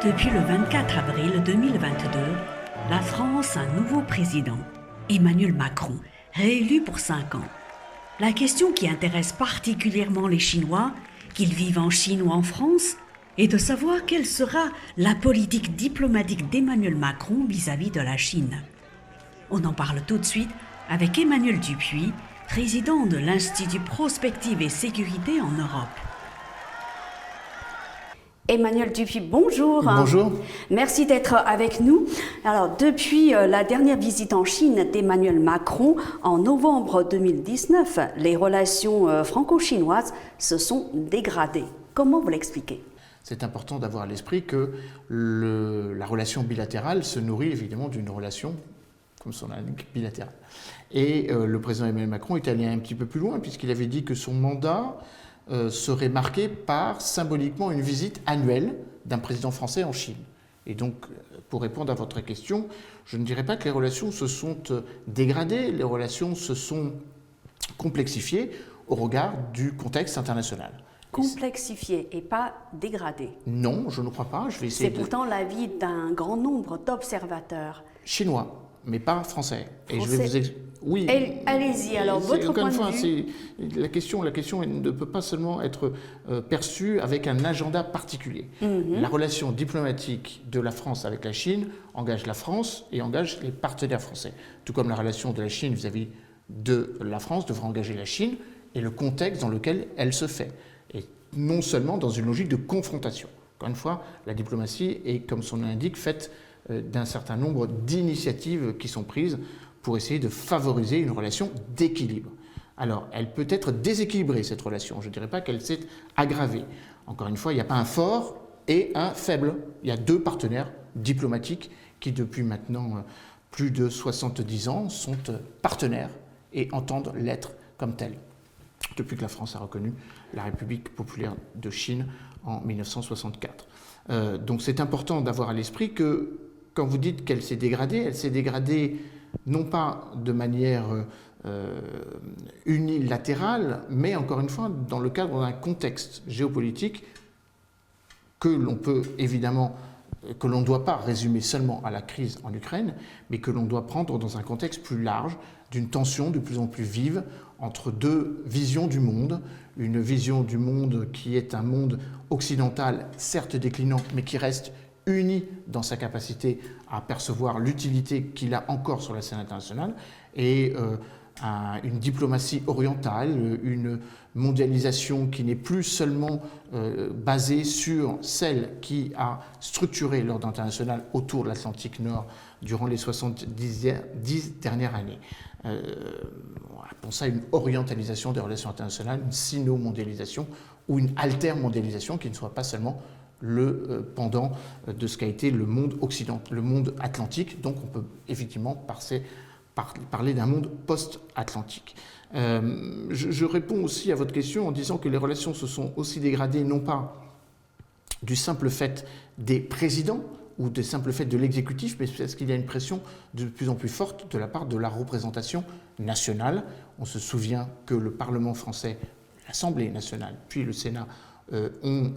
Depuis le 24 avril 2022, la France a un nouveau président, Emmanuel Macron, réélu pour 5 ans. La question qui intéresse particulièrement les Chinois, qu'ils vivent en Chine ou en France, est de savoir quelle sera la politique diplomatique d'Emmanuel Macron vis-à-vis de la Chine. On en parle tout de suite avec Emmanuel Dupuis, président de l'Institut Prospective et Sécurité en Europe. Emmanuel Dupuis, bonjour. Bonjour. Merci d'être avec nous. Alors, depuis la dernière visite en Chine d'Emmanuel Macron en novembre 2019, les relations franco-chinoises se sont dégradées. Comment vous l'expliquez ? C'est important d'avoir à l'esprit que la relation bilatérale se nourrit évidemment d'une relation, comme son nom l'indique, bilatérale. Et le président Emmanuel Macron est allé un petit peu plus loin puisqu'il avait dit que son mandat serait marqué par symboliquement une visite annuelle d'un président français en Chine. Et donc, pour répondre à votre question, je ne dirais pas que les relations se sont dégradées, les relations se sont complexifiées au regard du contexte international. Complexifiées et pas dégradées. Non, je ne crois pas. Je vais essayer. C'est pourtant l'avis d'un grand nombre d'observateurs. Chinois, mais pas français. Et Français. je vais vous oui. Allez-y, alors votre point de vue. La question ne peut pas seulement être perçue avec un agenda particulier. La relation diplomatique de la France avec la Chine engage la France et engage les partenaires français. Tout comme la relation de la Chine vis-à-vis de la France devra engager la Chine et le contexte dans lequel elle se fait. Et non seulement dans une logique de confrontation. Encore une fois, la diplomatie est, comme son nom l'indique, faite d'un certain nombre d'initiatives qui sont prises pour essayer de favoriser une relation d'équilibre. Alors, elle peut être déséquilibrée, cette relation. Je ne dirais pas qu'elle s'est aggravée. Encore une fois, il n'y a pas un fort et un faible. Il y a deux partenaires diplomatiques qui, depuis maintenant plus de 70 ans, sont partenaires et entendent l'être comme tels, depuis que la France a reconnu la République populaire de Chine en 1964. Donc c'est important d'avoir à l'esprit que, quand vous dites qu'elle s'est dégradée non pas de manière unilatérale, mais encore une fois dans le cadre d'un contexte géopolitique que l'on peut évidemment, que l'on ne doit pas résumer seulement à la crise en Ukraine, mais que l'on doit prendre dans un contexte plus large, d'une tension de plus en plus vive entre deux visions du monde, une vision du monde qui est un monde occidental, certes déclinant, mais qui reste uni dans sa capacité à percevoir l'utilité qu'il a encore sur la scène internationale, et une diplomatie orientale, une mondialisation qui n'est plus seulement basée sur celle qui a structuré l'ordre international autour de l'Atlantique Nord durant les 70 dernières années. Appelons ça une orientalisation des relations internationales, une sino-mondialisation ou une alter-mondialisation qui ne soit pas seulement le pendant de ce qu'a été le monde occidental, le monde atlantique. Donc on peut effectivement parler d'un monde post-atlantique. Je réponds aussi à votre question en disant que les relations se sont aussi dégradées non pas du simple fait des présidents ou du simple fait de l'exécutif, mais parce qu'il y a une pression de plus en plus forte de la part de la représentation nationale. On se souvient que le Parlement français, l'Assemblée nationale, puis le Sénat ont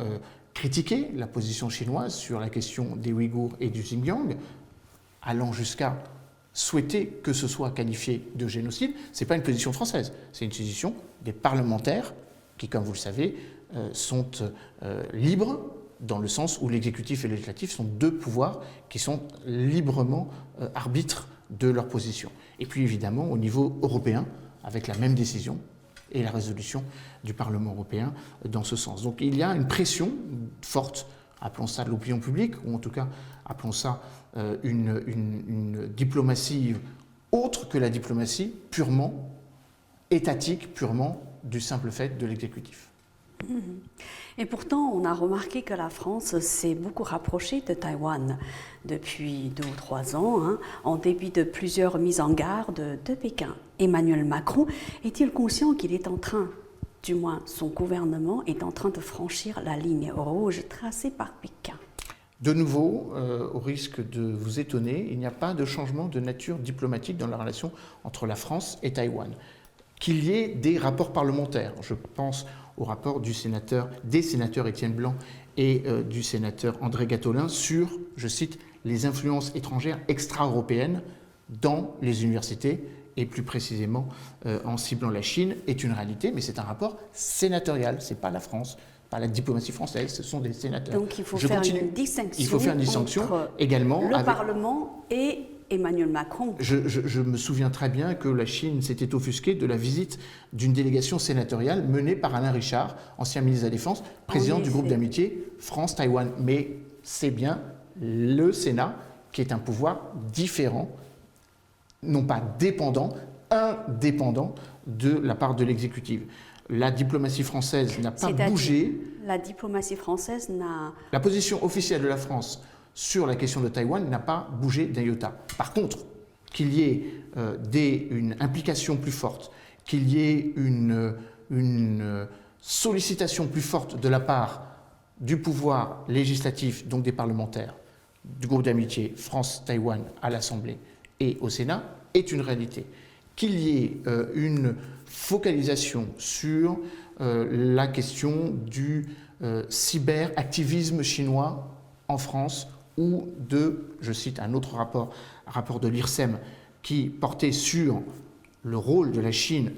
critiqué la position chinoise sur la question des Ouïghours et du Xinjiang, allant jusqu'à souhaiter que ce soit qualifié de génocide. Ce n'est pas une position française, c'est une position des parlementaires qui, comme vous le savez, sont libres dans le sens où l'exécutif et le législatif sont deux pouvoirs qui sont librement arbitres de leur position. Et puis évidemment au niveau européen, avec la même décision et la résolution du Parlement européen dans ce sens. Donc il y a une pression forte, appelons ça de l'opinion publique, ou en tout cas appelons ça une diplomatie autre que la diplomatie purement étatique, purement du simple fait de l'exécutif. Et pourtant, on a remarqué que la France s'est beaucoup rapprochée de Taïwan depuis 2 ou 3 ans, en dépit de plusieurs mises en garde de Pékin. Emmanuel Macron est-il conscient qu'il est en train, du moins son gouvernement, est en train de franchir la ligne rouge tracée par Pékin ? De nouveau, au risque de vous étonner, il n'y a pas de changement de nature diplomatique dans la relation entre la France et Taïwan. Qu'il y ait des rapports parlementaires, je pense au rapport des sénateurs Étienne Blanc et du sénateur André Gattolin sur, je cite, les influences étrangères extra-européennes dans les universités, et plus précisément en ciblant la Chine, est une réalité, mais c'est un rapport sénatorial, ce n'est pas la France, pas la diplomatie française, ce sont des sénateurs. Donc il faut faire une distinction. Il faut faire une distinction entre également le Parlement et Emmanuel Macron. Je me souviens très bien que la Chine s'était offusquée de la visite d'une délégation sénatoriale menée par Alain Richard, ancien ministre de la Défense, président du groupe d'amitié France-Taïwan. Mais c'est bien le Sénat qui est un pouvoir différent, non pas dépendant, indépendant de la part de l'exécutif. La diplomatie française n'a pas bougé. La diplomatie française n'a... La position officielle de la France sur la question de Taïwan n'a pas bougé d'un iota. Par contre, qu'il y ait une implication plus forte, qu'il y ait une sollicitation plus forte de la part du pouvoir législatif, donc des parlementaires, du groupe d'amitié France-Taïwan à l'Assemblée et au Sénat, est une réalité. Qu'il y ait une focalisation sur la question du cyberactivisme chinois en France ou de, je cite un autre rapport, un rapport de l'IRSEM qui portait sur le rôle de la Chine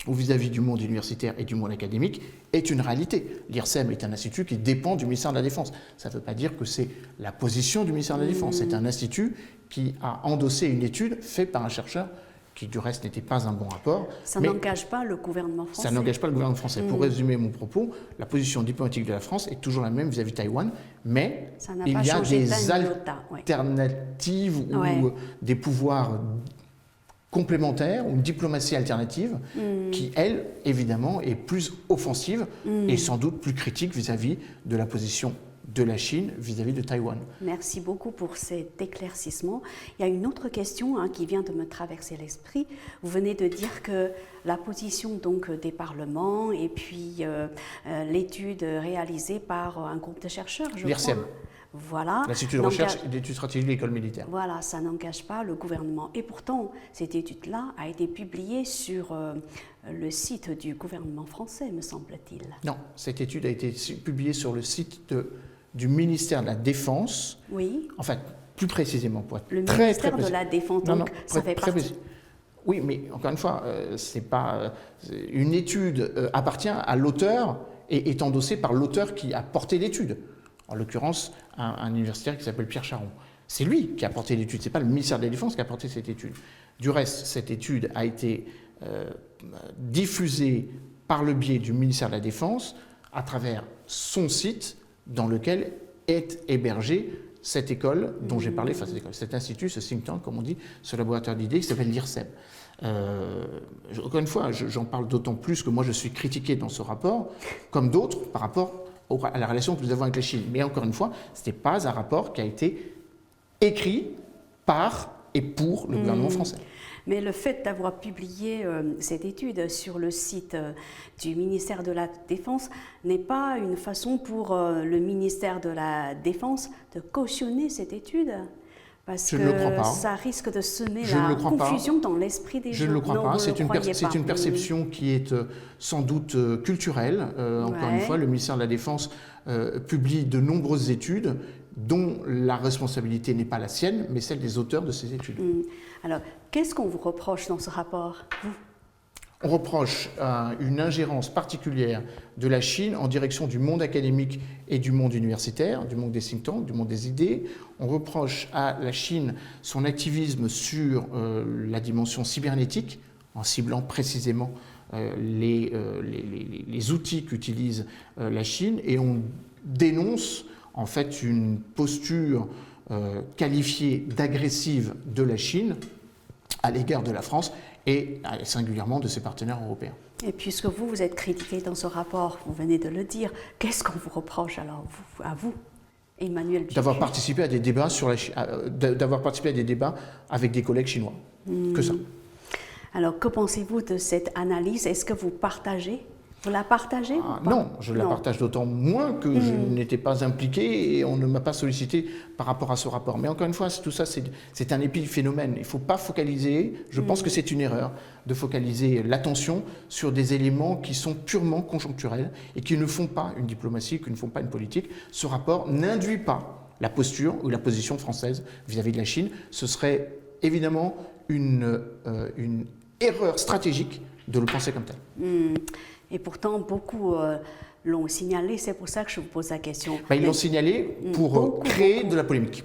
vis-à-vis du monde universitaire et du monde académique, est une réalité. L'IRSEM est un institut qui dépend du ministère de la Défense. Ça ne veut pas dire que c'est la position du ministère de la Défense. C'est un institut qui a endossé une étude faite par un chercheur qui du reste n'était pas un bon rapport. Ça n'engage pas le gouvernement français. Ça n'engage pas le gouvernement français. Pour résumer mon propos, la position diplomatique de la France est toujours la même vis-à-vis de Taïwan, mais il y a des alternatives ou des pouvoirs complémentaire ou une diplomatie alternative qui, elle, évidemment, est plus offensive et sans doute plus critique vis-à-vis de la position de la Chine vis-à-vis de Taïwan. Merci beaucoup pour cet éclaircissement. Il y a une autre question qui vient de me traverser l'esprit. Vous venez de dire que la position donc, des parlements et puis l'étude réalisée par un groupe de chercheurs, je l'IRSEM. crois. Voilà. L'Institut de recherche et d'études stratégiques de l'école militaire. Voilà, ça n'engage pas le gouvernement. Et pourtant, cette étude-là a été publiée sur le site du gouvernement français, me semble-t-il. Non, cette étude a été publiée sur le site du ministère de la Défense. Oui. Enfin, plus précisément, pour être le très ministère précis. de la Défense, donc ça fait partie. Oui, mais encore une fois, c'est pas une étude appartient à l'auteur et est endossée par l'auteur qui a porté l'étude. En l'occurrence, un universitaire qui s'appelle Pierre Charon. C'est lui qui a porté l'étude, ce n'est pas le ministère de la Défense qui a porté cette étude. Du reste, cette étude a été diffusée par le biais du ministère de la Défense à travers son site dans lequel est hébergée cette école dont j'ai parlé, enfin cet institut, ce think tank, comme on dit, ce laboratoire d'idées qui s'appelle l'IRSEM. Encore une fois, j'en parle d'autant plus que moi je suis critiqué dans ce rapport, comme d'autres, par rapport à la relation que nous avons avec la Chine. Mais encore une fois, ce n'est pas un rapport qui a été écrit par et pour le gouvernement français. Mais le fait d'avoir publié cette étude sur le site du ministère de la Défense n'est pas une façon pour le ministère de la Défense de cautionner cette étude ? Parce je ne le crois pas. Ça risque de semer la confusion dans l'esprit des gens. Je ne le crois pas. C'est une perception qui est sans doute culturelle. Encore une fois, le ministère de la Défense publie de nombreuses études dont la responsabilité n'est pas la sienne, mais celle des auteurs de ces études. Alors, qu'est-ce qu'on vous reproche dans ce rapport, vous ? On reproche une ingérence particulière de la Chine en direction du monde académique et du monde universitaire, du monde des think tanks, du monde des idées. On reproche à la Chine son activisme sur la dimension cybernétique, en ciblant précisément les outils qu'utilise la Chine, et on dénonce en fait une posture qualifiée d'agressive de la Chine à l'égard de la France et singulièrement de ses partenaires européens. Et puisque vous êtes critiqué dans ce rapport, vous venez de le dire, qu'est-ce qu'on vous reproche alors, à vous, Emmanuel Dupuy ? D'avoir participé à des débats avec des collègues chinois, que ça. Alors, que pensez-vous de cette analyse ? Est-ce que vous partagez Vous la partagez ou pas? Non, je la partage d'autant moins que je n'étais pas impliqué et on ne m'a pas sollicité par rapport à ce rapport. Mais encore une fois, tout ça, c'est un épiphénomène. Il ne faut pas focaliser, je pense que c'est une erreur, de focaliser l'attention sur des éléments qui sont purement conjoncturels et qui ne font pas une diplomatie, qui ne font pas une politique. Ce rapport n'induit pas la posture ou la position française vis-à-vis de la Chine. Ce serait évidemment une erreur stratégique de le penser comme tel. Et pourtant, beaucoup l'ont signalé, c'est pour ça que je vous pose la question. Ils l'ont signalé pour créer de la polémique.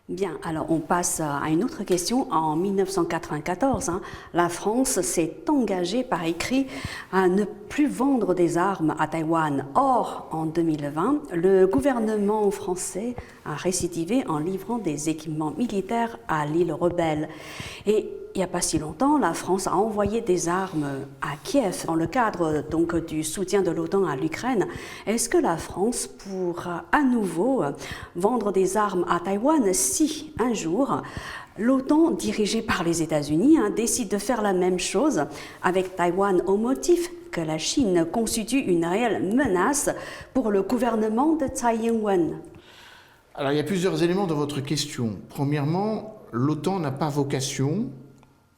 Bien, alors on passe à une autre question. En 1994, la France s'est engagée par écrit à ne plus vendre des armes à Taïwan. Or, en 2020, le gouvernement français a récidivé en livrant des équipements militaires à l'île rebelle. Et il n'y a pas si longtemps, la France a envoyé des armes à Kiev dans le cadre donc du soutien de l'OTAN à l'Ukraine. Est-ce que la France pourra à nouveau vendre des armes à Taïwan si un jour l'OTAN, dirigée par les États-Unis, décide de faire la même chose avec Taïwan au motif que la Chine constitue une réelle menace pour le gouvernement de Tsai Ing-wen? Alors il y a plusieurs éléments dans votre question. Premièrement, l'OTAN n'a pas vocation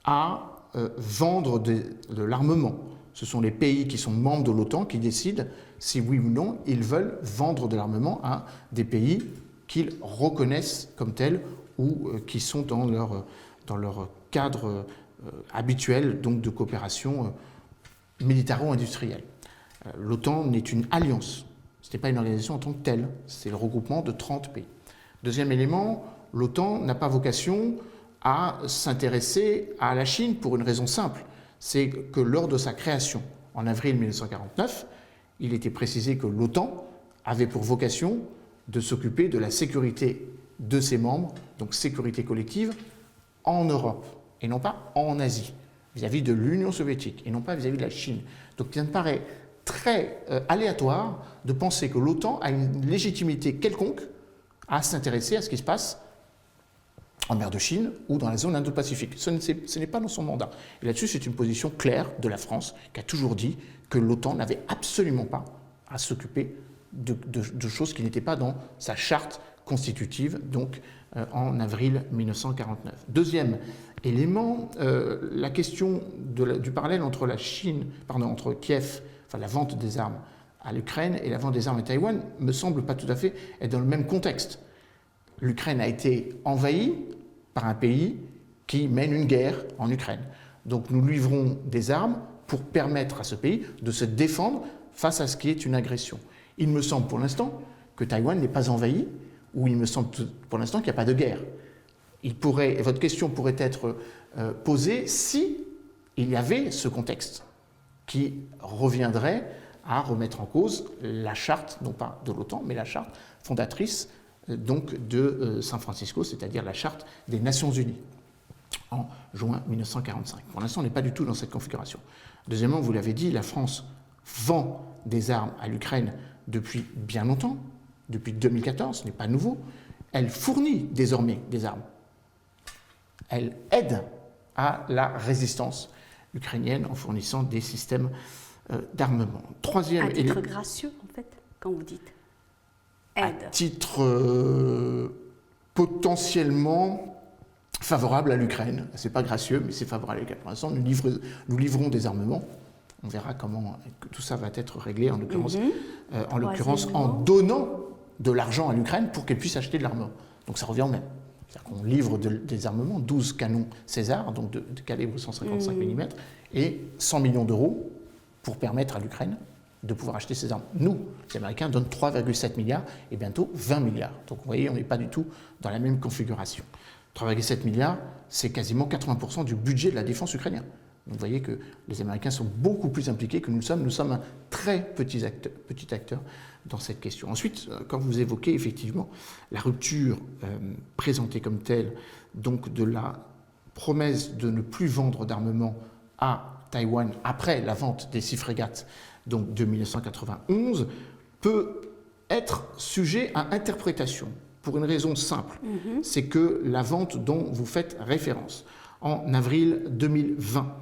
à vendre de l'armement. Ce sont les pays qui sont membres de l'OTAN qui décident si oui ou non ils veulent vendre de l'armement à des pays qu'ils reconnaissent comme tels ou qui sont dans leur cadre habituel donc de coopération militaro-industrielle. L'OTAN n'est une alliance, ce n'est pas une organisation en tant que telle, c'est le regroupement de 30 pays. Deuxième élément, l'OTAN n'a pas vocation à s'intéresser à la Chine pour une raison simple, c'est que lors de sa création, en avril 1949, il était précisé que l'OTAN avait pour vocation de s'occuper de la sécurité de ses membres, donc sécurité collective, en Europe, et non pas en Asie, vis-à-vis de l'Union soviétique, et non pas vis-à-vis de la Chine. Donc il me paraît très aléatoire de penser que l'OTAN a une légitimité quelconque à s'intéresser à ce qui se passe en mer de Chine ou dans la zone Indo-Pacifique. Ce n'est pas dans son mandat. Et là-dessus, c'est une position claire de la France qui a toujours dit que l'OTAN n'avait absolument pas à s'occuper de choses qui n'étaient pas dans sa charte constitutive, donc en avril 1949. Deuxième élément, la question du parallèle entre entre Kiev, enfin la vente des armes à l'Ukraine et la vente des armes à Taïwan, me semble pas tout à fait être dans le même contexte. L'Ukraine a été envahie par un pays qui mène une guerre en Ukraine. Donc nous livrons des armes pour permettre à ce pays de se défendre face à ce qui est une agression. Il me semble pour l'instant que Taïwan n'est pas envahi, ou il me semble pour l'instant qu'il n'y a pas de guerre. Votre question pourrait être posée si il y avait ce contexte qui reviendrait à remettre en cause la charte, non pas de l'OTAN, mais la charte fondatrice donc de San Francisco, c'est-à-dire la charte des Nations Unies, en juin 1945. Pour l'instant, on n'est pas du tout dans cette configuration. Deuxièmement, vous l'avez dit, la France vend des armes à l'Ukraine depuis bien longtemps, depuis 2014, ce n'est pas nouveau. Elle fournit désormais des armes. Elle aide à la résistance ukrainienne en fournissant des systèmes d'armement. Troisième à titre gracieux, en fait, quand vous dites aide. À titre potentiellement favorable à l'Ukraine. Ce n'est pas gracieux, mais c'est favorable à l'Ukraine. Pour l'instant, nous livrons des armements. On verra comment tout ça va être réglé, en l'occurrence en donnant de l'argent à l'Ukraine pour qu'elle puisse acheter de l'armement. Donc ça revient au même. C'est-à-dire qu'on livre des armements, 12 canons César, donc de calibre 155 mm, et 100 millions d'euros pour permettre à l'Ukraine de pouvoir acheter ces armes. Nous, les Américains, donnent 3,7 milliards et bientôt 20 milliards. Donc vous voyez, on n'est pas du tout dans la même configuration. 3,7 milliards, c'est quasiment 80% du budget de la défense ukrainien. Donc vous voyez que les Américains sont beaucoup plus impliqués que nous le sommes. Nous sommes un très petit acteur dans cette question. Ensuite, quand vous évoquez effectivement la rupture présentée comme telle, donc de la promesse de ne plus vendre d'armement à Taïwan après la vente des 6 frégates donc de 1991, peut être sujet à interprétation pour une raison simple. C'est que la vente dont vous faites référence en avril 2020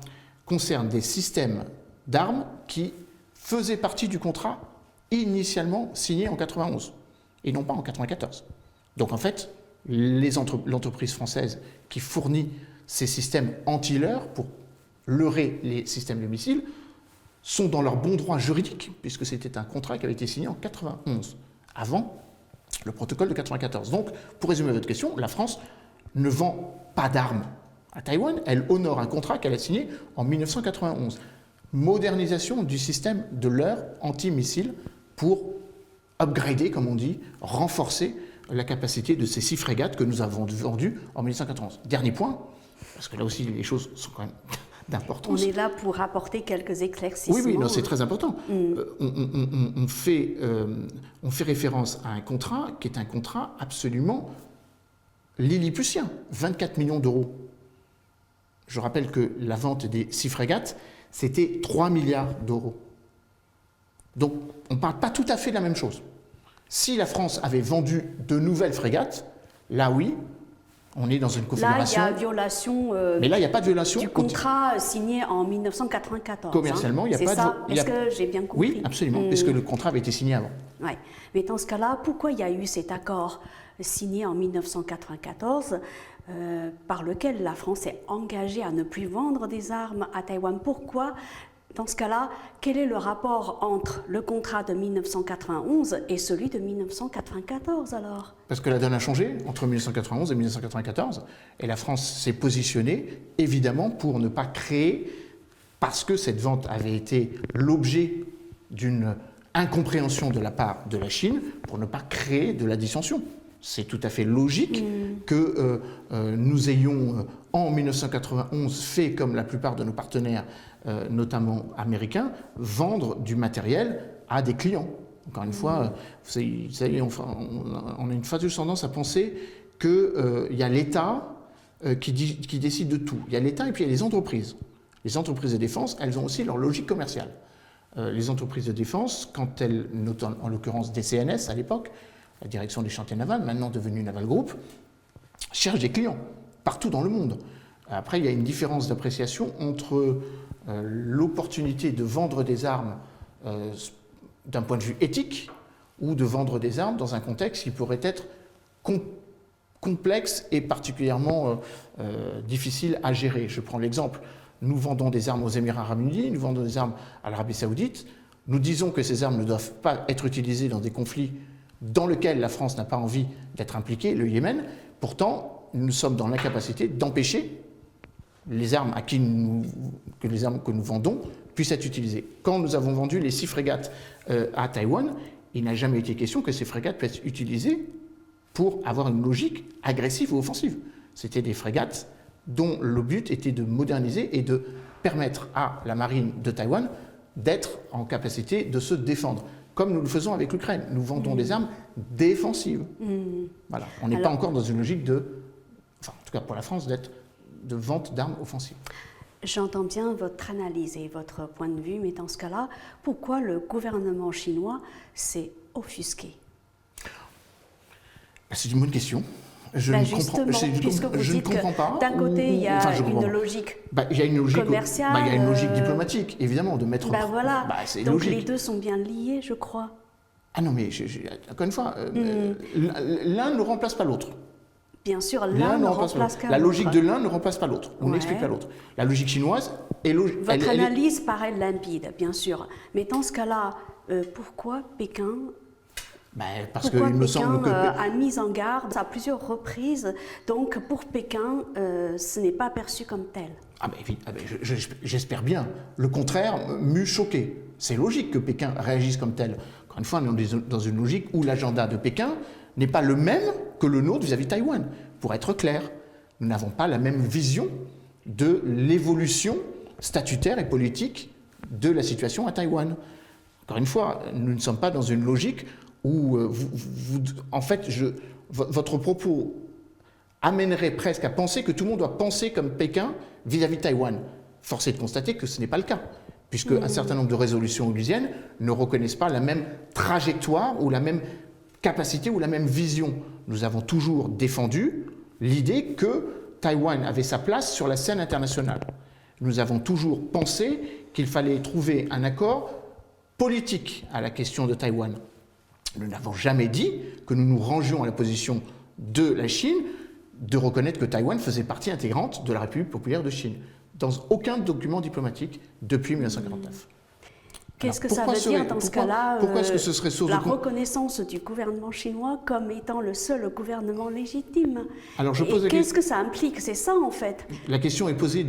concerne des systèmes d'armes qui faisaient partie du contrat initialement signé en 91 et non pas en 94. Donc en fait, l'entreprise française qui fournit ces systèmes anti-leurre pour leurrer les systèmes de missiles sont dans leur bon droit juridique, puisque c'était un contrat qui avait été signé en 91, avant le protocole de 94. Donc, pour résumer votre question, la France ne vend pas d'armes à Taïwan, elle honore un contrat qu'elle a signé en 1991. Modernisation du système de leurre anti-missiles pour upgrader, comme on dit, renforcer la capacité de ces 6 frégates que nous avons vendues en 1991. Dernier point, parce que là aussi les choses sont quand même d'importance. On est là pour apporter quelques éclaircissements. Oui, non, c'est très important. On fait référence à un contrat qui est un contrat absolument lilliputien, 24 millions d'euros. Je rappelle que la vente des 6 frégates, c'était 3 milliards d'euros. Donc, on ne parle pas tout à fait de la même chose. Si la France avait vendu de nouvelles frégates, là oui, on est dans une configuration... Là, il y a violation mais là, il n'y a pas de violation du contrat signé en 1994. Commercialement, il n'y a pas de... ça. Est-ce que j'ai bien compris? Oui, absolument, puisque le contrat avait été signé avant. Ouais. Mais dans ce cas-là, pourquoi il y a eu cet accord signé en 1994 par lequel la France est engagée à ne plus vendre des armes à Taïwan? Pourquoi, dans ce cas-là, quel est le rapport entre le contrat de 1991 et celui de 1994 alors? Parce que la donne a changé entre 1991 et 1994, et la France s'est positionnée, évidemment, pour ne pas créer, parce que cette vente avait été l'objet d'une incompréhension de la part de la Chine, pour ne pas créer de la dissension. C'est tout à fait logique que nous ayons, en 1991, fait comme la plupart de nos partenaires, notamment américains, vendre du matériel à des clients. Encore une fois, vous savez, on a une fâcheuse tendance à penser qu'il y a l'État qui décide de tout. Il y a l'État et puis il y a les entreprises. Les entreprises de défense, elles ont aussi leur logique commerciale. Les entreprises de défense, quand elles, en l'occurrence des CNS à l'époque, la direction des chantiers navals, maintenant devenue Naval Group, cherche des clients partout dans le monde. Après, il y a une différence d'appréciation entre l'opportunité de vendre des armes d'un point de vue éthique ou de vendre des armes dans un contexte qui pourrait être complexe et particulièrement difficile à gérer. Je prends l'exemple, nous vendons des armes aux Émirats arabes unis, nous vendons des armes à l'Arabie saoudite, nous disons que ces armes ne doivent pas être utilisées dans des conflits dans lequel la France n'a pas envie d'être impliquée, le Yémen. Pourtant, nous sommes dans l'incapacité d'empêcher les armes que les armes que nous vendons puissent être utilisées. Quand nous avons vendu les 6 frégates à Taïwan, il n'a jamais été question que ces frégates puissent être utilisées pour avoir une logique agressive ou offensive. C'était des frégates dont le but était de moderniser et de permettre à la marine de Taïwan d'être en capacité de se défendre. Comme nous le faisons avec l'Ukraine. Nous vendons des armes défensives. Voilà. On n'est pas encore dans une logique en tout cas pour la France, de vente d'armes offensives. J'entends bien votre analyse et votre point de vue, mais dans ce cas-là, pourquoi le gouvernement chinois s'est offusqué? C'est une bonne question. Je ne comprends pas. D'un côté, il y a une logique commerciale. Il y a une logique diplomatique, évidemment, de mettre... Voilà. C'est donc logique. Les deux sont bien liés, je crois. Ah non, mais encore une fois, l'un ne remplace pas l'autre. Bien sûr, l'un ne remplace pas l'autre. La logique de l'un ne remplace pas l'autre, ou n'explique pas l'autre. La logique chinoise est logique. Votre analyse paraît limpide, bien sûr. Mais dans ce cas-là, pourquoi Pékin... Parce qu'il me semble que... a mis en garde à plusieurs reprises, donc pour Pékin, ce n'est pas perçu comme tel. J'espère bien. Le contraire m'eût choqué. C'est logique que Pékin réagisse comme tel. Encore une fois, on est dans une logique où l'agenda de Pékin n'est pas le même que le nôtre vis-à-vis de Taïwan. Pour être clair, nous n'avons pas la même vision de l'évolution statutaire et politique de la situation à Taïwan. Encore une fois, nous ne sommes pas dans une logique où, votre propos amènerait presque à penser que tout le monde doit penser comme Pékin vis-à-vis de Taïwan. Force est de constater que ce n'est pas le cas, puisque un certain nombre de résolutions onusiennes ne reconnaissent pas la même trajectoire ou la même capacité ou la même vision. Nous avons toujours défendu l'idée que Taïwan avait sa place sur la scène internationale. Nous avons toujours pensé qu'il fallait trouver un accord politique à la question de Taïwan. Nous n'avons jamais dit que nous nous rangions à la position de la Chine de reconnaître que Taïwan faisait partie intégrante de la République populaire de Chine, dans aucun document diplomatique depuis 1949. Qu'est-ce que ça veut dire dans ce cas-là, pourquoi est-ce que ce serait la reconnaissance du gouvernement chinois comme étant le seul gouvernement légitime? Alors qu'est-ce que ça implique? C'est ça en fait. La question est posée,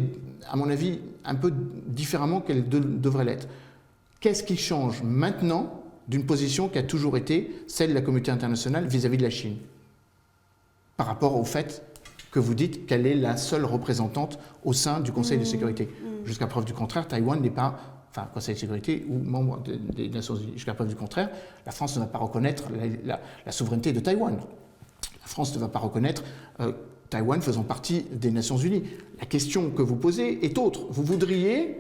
à mon avis, un peu différemment qu'elle devrait l'être. Qu'est-ce qui change maintenant d'une position qui a toujours été celle de la communauté internationale vis-à-vis de la Chine, par rapport au fait que vous dites qu'elle est la seule représentante au sein du Conseil de sécurité? Jusqu'à preuve du contraire, Taïwan n'est pas, enfin, Conseil de sécurité ou membre des Nations Unies. Jusqu'à preuve du contraire, la France ne va pas reconnaître la souveraineté de Taïwan. La France ne va pas reconnaître Taïwan faisant partie des Nations Unies. La question que vous posez est autre. Vous voudriez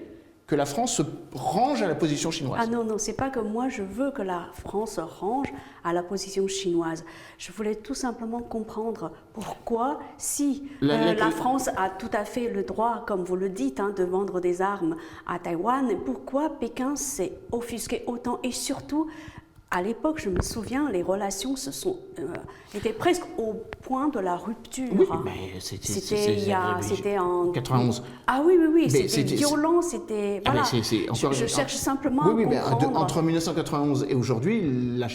que la France se range à la position chinoise. Ah non, c'est pas que moi je veux que la France se range à la position chinoise. Je voulais tout simplement comprendre pourquoi, si la France a tout à fait le droit, comme vous le dites, de vendre des armes à Taïwan, pourquoi Pékin s'est offusqué autant et surtout, à l'époque, je me souviens, les relations étaient presque au point de la rupture. Oui, mais c'était en 91. Ah oui, c'était violent, c'était... Voilà, je cherche simplement à comprendre. Entre 1991 et aujourd'hui,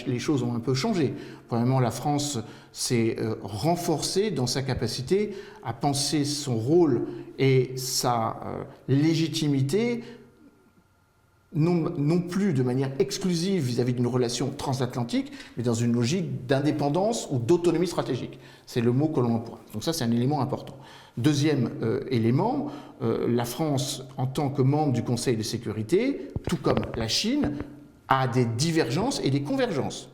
les choses ont un peu changé. Premièrement, la France s'est renforcée dans sa capacité à penser son rôle et sa légitimité non plus de manière exclusive vis-à-vis d'une relation transatlantique, mais dans une logique d'indépendance ou d'autonomie stratégique. C'est le mot que l'on emploie. Donc ça, c'est un élément important. Deuxième élément, la France, en tant que membre du Conseil de sécurité, tout comme la Chine, a des divergences et des convergences.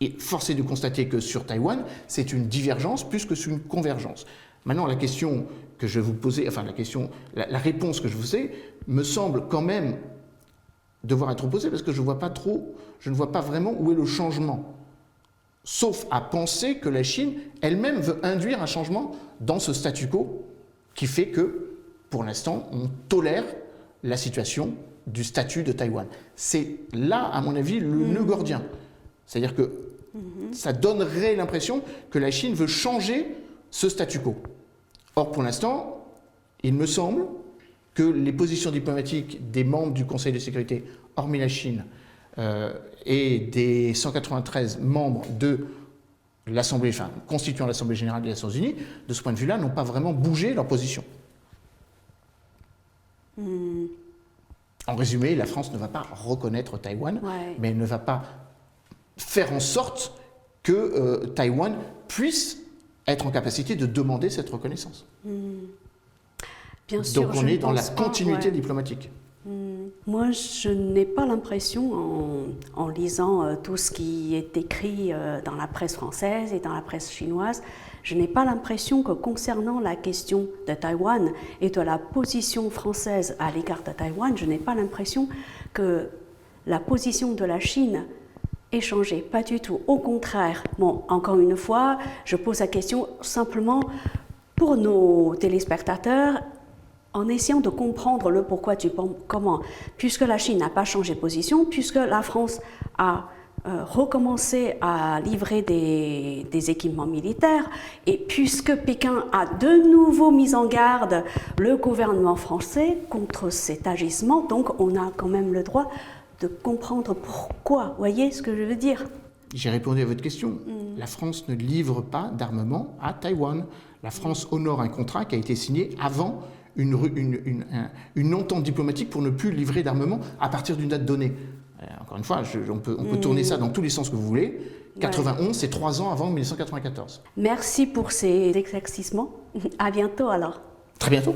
Et force est de constater que sur Taïwan, c'est une divergence plus que c'est une convergence. Maintenant, la question que je vais vous poser, enfin la réponse que je vous ai, me semble quand même devoir être posée parce que je ne vois pas vraiment où est le changement. Sauf à penser que la Chine elle-même veut induire un changement dans ce statu quo qui fait que, pour l'instant, on tolère la situation du statut de Taïwan. C'est là, à mon avis, le nœud gordien. C'est-à-dire que ça donnerait l'impression que la Chine veut changer ce statu quo. Or, pour l'instant, il me semble que les positions diplomatiques des membres du Conseil de sécurité, hormis la Chine, et des 193 membres de l'Assemblée, constituant l'Assemblée générale des Nations Unies, de ce point de vue-là, n'ont pas vraiment bougé leur position. En résumé, la France ne va pas reconnaître Taïwan, mais elle ne va pas faire en sorte que Taïwan puisse être en capacité de demander cette reconnaissance. Bien sûr, donc on est dans la continuité diplomatique. Moi, je n'ai pas l'impression, en lisant tout ce qui est écrit dans la presse française et dans la presse chinoise, je n'ai pas l'impression que concernant la question de Taïwan et de la position française à l'égard de Taïwan, je n'ai pas l'impression que la position de la Chine ait changé. Pas du tout. Au contraire. Bon, encore une fois, je pose la question simplement pour nos téléspectateurs, en essayant de comprendre le pourquoi du comment, puisque la Chine n'a pas changé de position, puisque la France a recommencé à livrer des équipements militaires, et puisque Pékin a de nouveau mis en garde le gouvernement français contre cet agissement, donc on a quand même le droit de comprendre pourquoi. Vous voyez ce que je veux dire? J'ai répondu à votre question. La France ne livre pas d'armement à Taïwan. La France honore un contrat qui a été signé avant une entente diplomatique pour ne plus livrer d'armement à partir d'une date donnée. Encore une fois, on peut tourner ça dans tous les sens que vous voulez. 91, c'est 3 ans avant 1994. Merci pour ces éclaircissements. À bientôt alors. Très bientôt.